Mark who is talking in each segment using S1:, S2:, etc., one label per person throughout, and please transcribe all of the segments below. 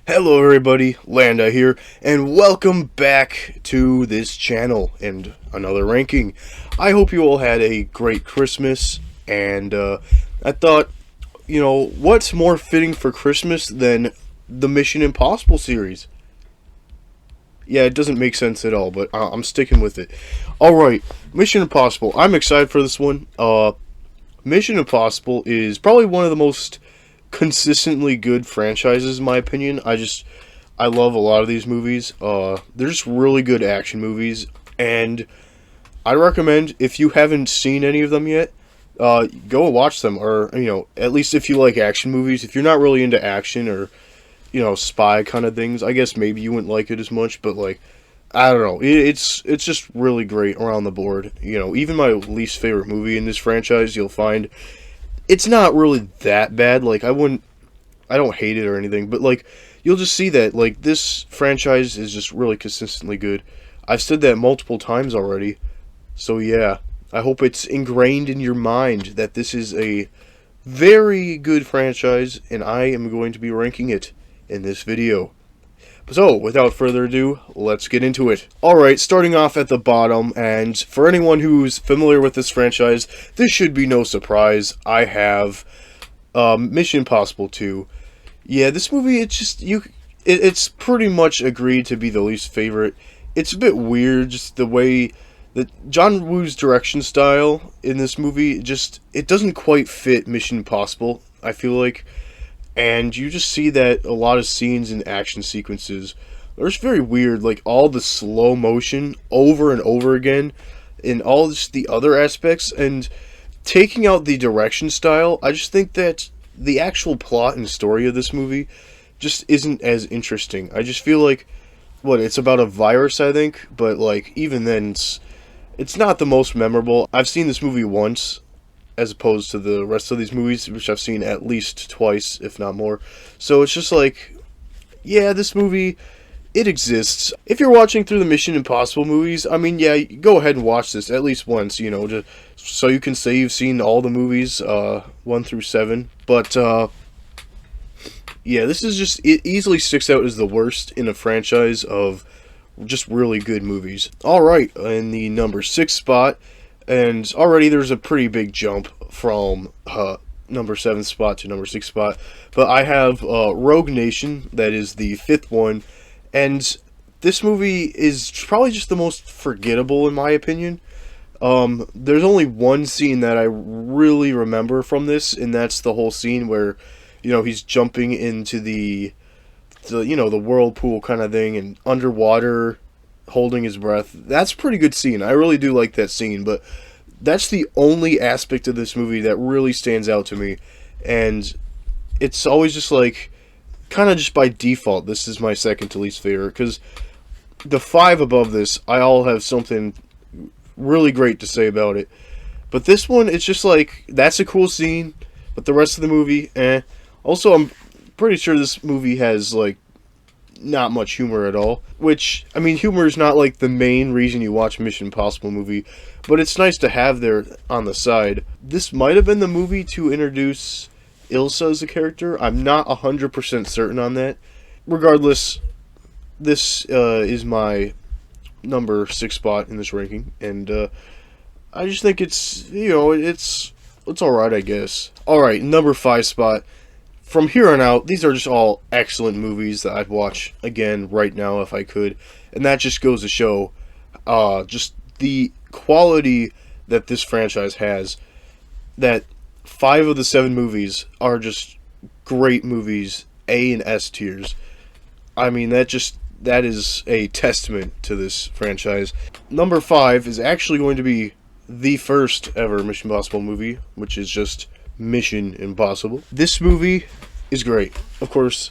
S1: Hello everybody, Landa here, and welcome back to this channel and another ranking. I hope you all had a great Christmas, and I thought, what's more fitting for Christmas than the Mission Impossible series? Yeah, it doesn't make sense at all, but I'm sticking with it. Alright, Mission Impossible. I'm excited for this one. Mission Impossible is probably one of the most consistently good franchises, in my opinion. I love a lot of these movies. They're just really good action movies, and I recommend, if you haven't seen any of them yet, go and watch them, or at least if you like action movies. If you're not really into action or spy kind of things, I guess maybe you wouldn't like it as much. But like, I don't know, it's just really great around the board. Even my least favorite movie in this franchise, you'll find it's not really that bad. Like, I don't hate it or anything, but like, you'll just see that like this franchise is just really consistently good. I've said that multiple times already. So yeah, I hope it's ingrained in your mind that this is a very good franchise, and I am going to be ranking it in this video. So, without further ado, let's get into it. Alright, starting off at the bottom, and for anyone who's familiar with this franchise, this should be no surprise. I have Mission Impossible 2. Yeah, this movie, it's pretty much agreed to be the least favorite. It's a bit weird, just the way that John Woo's direction style in this movie, it doesn't quite fit Mission Impossible, I feel like. And you just see that a lot of scenes and action sequences are just very weird, like all the slow motion over and over again, and all just the other aspects, and taking out the direction style, I just think that the actual plot and story of this movie just isn't as interesting. I just feel like, it's about a virus, I think, but like, even then, it's not the most memorable. I've seen this movie once, as opposed to the rest of these movies, which I've seen at least twice, if not more. So it's just like, yeah, this movie, it exists. If you're watching through the Mission Impossible movies, I mean, yeah, go ahead and watch this at least once, so you can say you've seen all the movies, 1 through 7. But, yeah, this is it easily sticks out as the worst in a franchise of just really good movies. Alright, in the number 6 spot, and already there's a pretty big jump from number 7 spot to number 6 spot. But I have Rogue Nation, that is the 5th one. And this movie is probably just the most forgettable, in my opinion. There's only one scene that I really remember from this, and that's the whole scene where, he's jumping into the whirlpool kind of thing, and underwater, holding his breath. That's a pretty good scene. I really do like that scene, but that's the only aspect of this movie that really stands out to me. And it's always just like, kind of just by default, this is my second to least favorite, because the 5 above this, I all have something really great to say about it. But this one, it's just like, that's a cool scene, but the rest of the movie, eh. Also, I'm pretty sure this movie has, like, not much humor at all. Which, I mean, humor is not like the main reason you watch a Mission Impossible movie, but it's nice to have there on the side. This might have been the movie to introduce Ilsa as a character. I'm not 100% certain on that. Regardless, this is my number 6 spot in this ranking, and I just think it's alright, I guess. Alright, number 5 spot. From here on out, these are just all excellent movies that I'd watch again right now if I could. And that just goes to show just the quality that this franchise has. That 5 of the 7 movies are just great movies, A and S tiers. I mean, that is a testament to this franchise. Number 5 is actually going to be the first ever Mission Impossible movie, which is just Mission Impossible. This movie is great. Of course,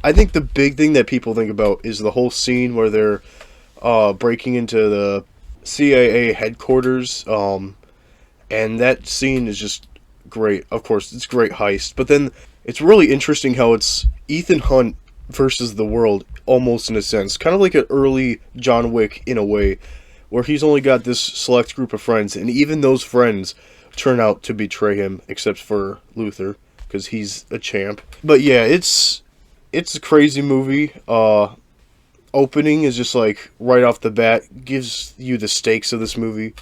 S1: I think the big thing that people think about is the whole scene where they're breaking into the CIA headquarters, and that scene is just great. Of course, it's a great heist, but then it's really interesting how it's Ethan Hunt versus the world, almost in a sense. Kind of like an early John Wick in a way, where he's only got this select group of friends, and even those friends turn out to betray him, except for Luther, because he's a champ. But yeah, it's it's a crazy movie. Opening is just like right off the bat gives you the stakes of this movie,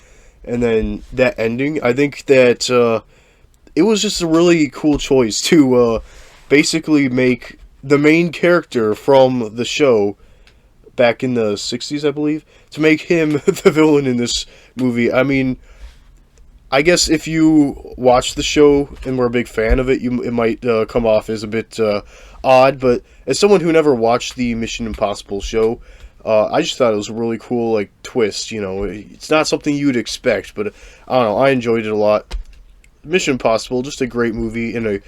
S1: and then that ending. I think that it was just a really cool choice to basically make the main character from the show back in the 60s, I believe, to make him the villain in this movie. I mean, I guess if you watch the show and were a big fan of it, it might come off as a bit odd. But as someone who never watched the Mission Impossible show, I just thought it was a really cool like twist. You know, it's not something you'd expect, but I don't know. I enjoyed it a lot. Mission Impossible, just a great movie and a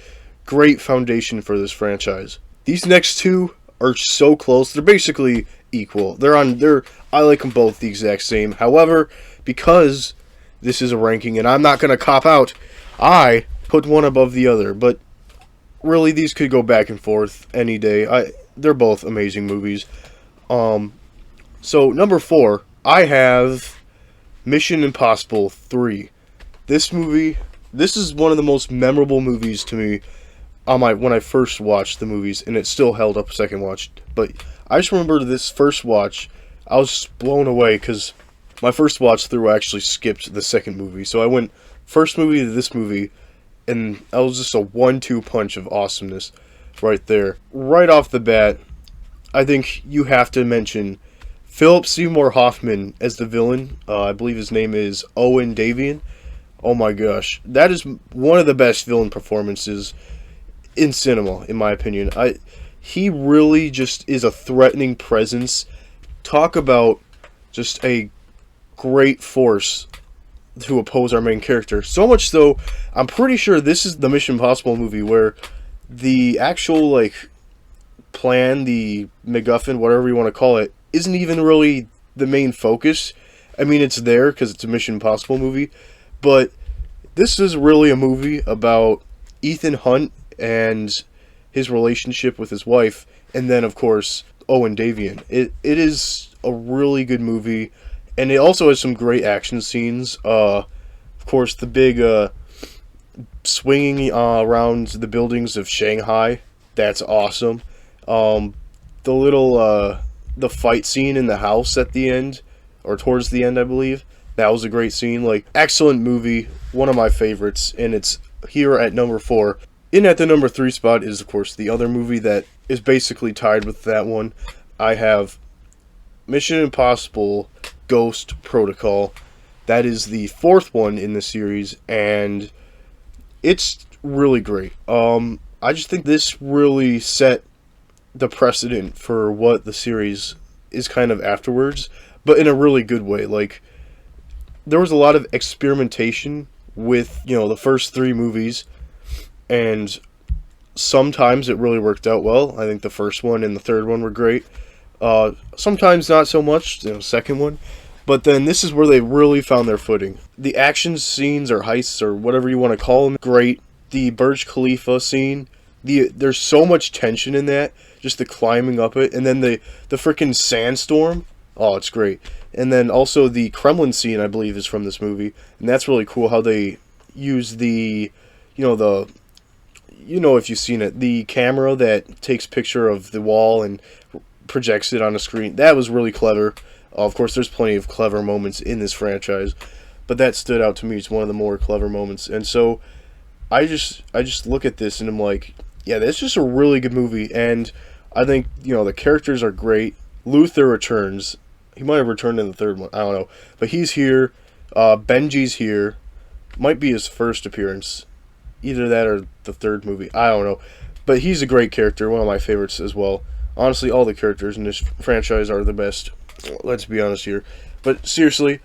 S1: great foundation for this franchise. These next two are so close; they're basically equal. I like them both the exact same. However, because this is a ranking, and I'm not going to cop out, I put one above the other. But really, these could go back and forth any day. They're both amazing movies. So number 4, I have Mission Impossible 3. This is one of the most memorable movies to me when I first watched the movies, and it still held up second watch. But I just remember this first watch, I was blown away because my first watch through actually skipped the second movie. So I went first movie to this movie, and that was just a 1-2 punch of awesomeness right there. Right off the bat, I think you have to mention Philip Seymour Hoffman as the villain. I believe his name is Owen Davian. Oh my gosh, that is one of the best villain performances in cinema, in my opinion. He really just is a threatening presence. Talk about just a great force to oppose our main character. So much so, I'm pretty sure this is the Mission Impossible movie where the actual like plan, the MacGuffin, whatever you want to call it, isn't even really the main focus. I mean, it's there because it's a Mission Impossible movie, but this is really a movie about Ethan Hunt and his relationship with his wife, and then of course Owen Davian. It is a really good movie, and it also has some great action scenes. Of course, the big swinging around the buildings of Shanghai, that's awesome. The little the fight scene in the house at the end, or towards the end, I believe, that was a great scene. Like, excellent movie, one of my favorites, and it's here at number 4. In at the number 3 spot is, of course, the other movie that is basically tied with that one. I have Mission Impossible Ghost Protocol. That is the 4th one in the series, and it's really great. I just think this really set the precedent for what the series is kind of afterwards, but in a really good way. Like, there was a lot of experimentation with, the first 3 movies, and sometimes it really worked out well. I think the first one and the third one were great. Sometimes not so much, second one. But then this is where they really found their footing. The action scenes or heists or whatever you want to call them, great. The Burj Khalifa scene, there's so much tension in that, just the climbing up it, and then the freaking sandstorm. Oh, it's great. And then also the Kremlin scene, I believe, is from this movie, and that's really cool how they use the, if you've seen it, the camera that takes picture of the wall and projects it on a screen. That was really clever. Of course, there's plenty of clever moments in this franchise, but that stood out to me as one of the more clever moments. And so I just look at this and I'm like, yeah, that's just a really good movie. And I think, the characters are great. Luther returns. He might have returned in the third one. I don't know. But he's here. Benji's here. Might be his first appearance. Either that or the third movie. I don't know. But he's a great character. One of my favorites as well. Honestly, all the characters in this franchise are the best. Let's be honest here. But seriously,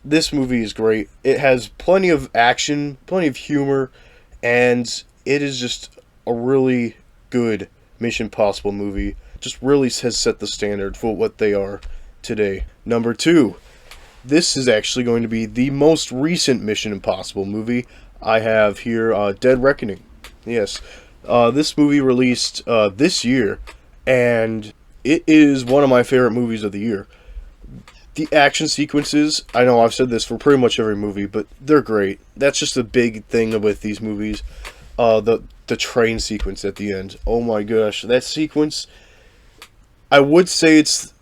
S1: this movie is great. It has plenty of action, plenty of humor, and it is just a really good Mission Impossible movie. Just really has set the standard for what they are today. Number 2. This is actually going to be the most recent Mission Impossible movie. I have here Dead Reckoning. Yes. This movie released this year, and it is one of my favorite movies of the year. The action sequences, I know I've said this for pretty much every movie, but they're great. That's just a big thing with these movies. The the train sequence at the end. Oh my gosh, that sequence, I would say it's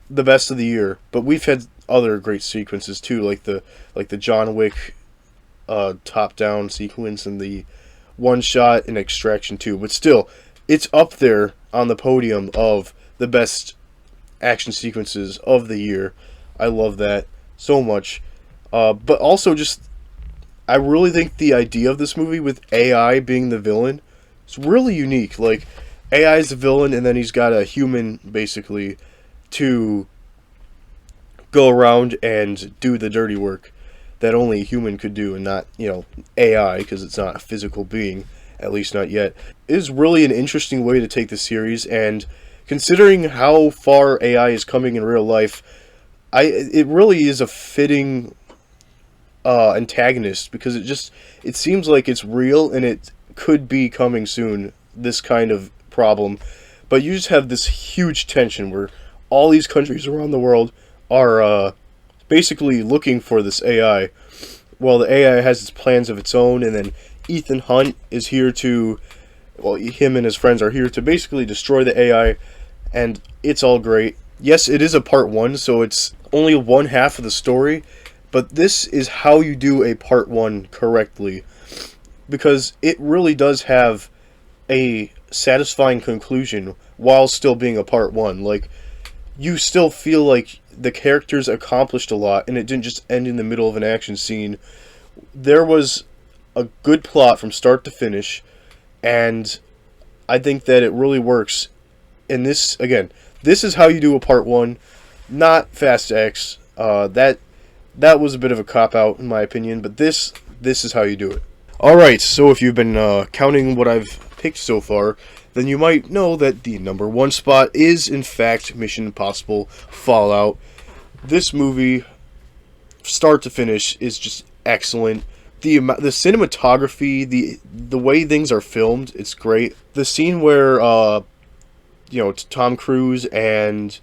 S1: the best of the year, but we've had other great sequences too, like the John Wick top down sequence and the one shot in Extraction 2. But still, it's up there on the podium of the best action sequences of the year. I love that so much. But also just, I really think the idea of this movie with AI being the villain is really unique. Like, AI is the villain, and then he's got a human, basically, to go around and do the dirty work that only a human could do, and not, AI, because it's not a physical being, at least not yet. It is really an interesting way to take the series, and considering how far AI is coming in real life, it really is a fitting antagonist, because it seems like it's real and it could be coming soon, this kind of problem. But you just have this huge tension where all these countries around the world are basically looking for this AI. Well, the AI has its plans of its own, and then Ethan Hunt is here to, well, him and his friends are here to basically destroy the AI, and it's all great. Yes, it is a part one, so it's only one half of the story, but this is how you do a part one correctly, because it really does have a satisfying conclusion while still being a part one. Like, you still feel like the characters accomplished a lot, and it didn't just end in the middle of an action scene. There was a good plot from start to finish, and I think that it really works. And this, again, this is how you do a part one, not Fast X. That was a bit of a cop-out, in my opinion, but this is how you do it. Alright, so if you've been counting what I've picked so far, then you might know that the number one spot is, in fact, Mission Impossible Fallout. This movie, start to finish, is just excellent. The cinematography, the way things are filmed, it's great. The scene where, Tom Cruise and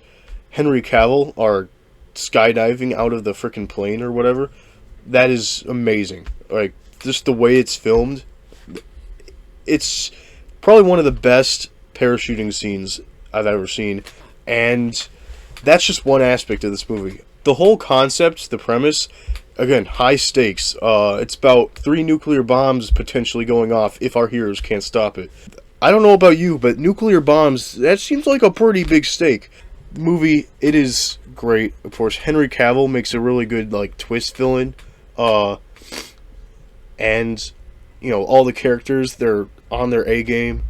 S1: Henry Cavill are skydiving out of the frickin' plane or whatever, that is amazing. Like, just the way it's filmed, it's probably one of the best parachuting scenes I've ever seen, and that's just one aspect of this movie. The whole concept, the premise, again, high stakes. It's about 3 nuclear bombs potentially going off if our heroes can't stop it. I don't know about you, but nuclear bombs, that seems like a pretty big stake. The movie, it is great. Of course, Henry Cavill makes a really good, twist villain. And, all the characters, they're on their A game.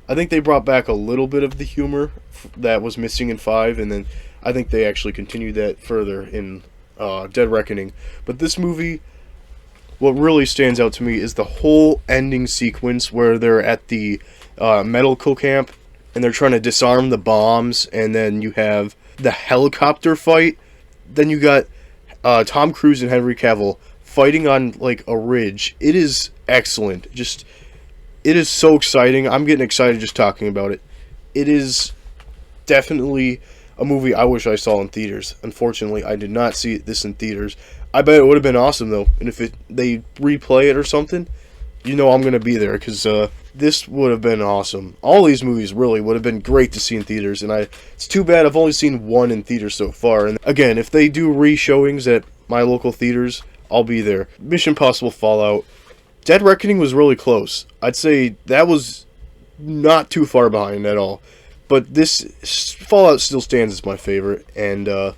S1: I think they brought back a little bit of the humor that was missing in 5, and then I think they actually continued that further in Dead Reckoning. But this movie, what really stands out to me is the whole ending sequence where they're at the medical camp and they're trying to disarm the bombs, and then you have the helicopter fight. Then you got Tom Cruise and Henry Cavill fighting on a ridge. It is excellent. It is so exciting. I'm getting excited just talking about it. It is definitely a movie I wish I saw in theaters. Unfortunately, I did not see this in theaters. I bet it would have been awesome, though. And if they replay it or something, I'm going to be there, because this would have been awesome. All these movies really would have been great to see in theaters, and it's too bad I've only seen one in theaters so far. And again, if they do re-showings at my local theaters, I'll be there. Mission Impossible Fallout. Dead Reckoning was really close. I'd say that was not too far behind at all. But this Fallout still stands as my favorite, and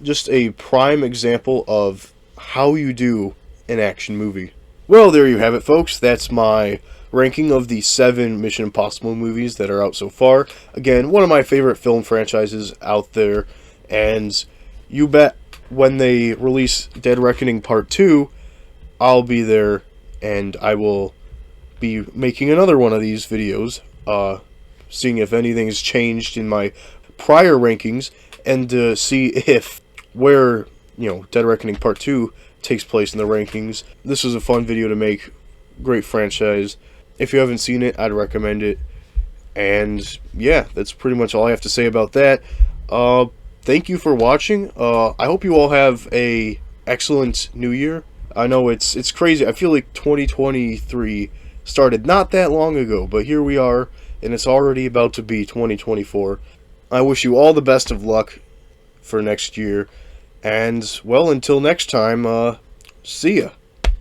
S1: just a prime example of how you do an action movie. Well, there you have it, folks. That's my ranking of the 7 Mission Impossible movies that are out so far. Again, one of my favorite film franchises out there, and you bet when they release Dead Reckoning Part 2, I'll be there, and I will be making another one of these videos, seeing if anything's changed in my prior rankings, and to see if where Dead Reckoning Part 2 takes place in the rankings. This was a fun video to make. Great franchise. If you haven't seen it, I'd recommend it. And yeah, that's pretty much all I have to say about that. Thank you for watching. I hope you all have a excellent new year. I know it's crazy. I feel like 2023 started not that long ago, but here we are, and it's already about to be 2024. I wish you all the best of luck for next year, and, well, until next time, see ya.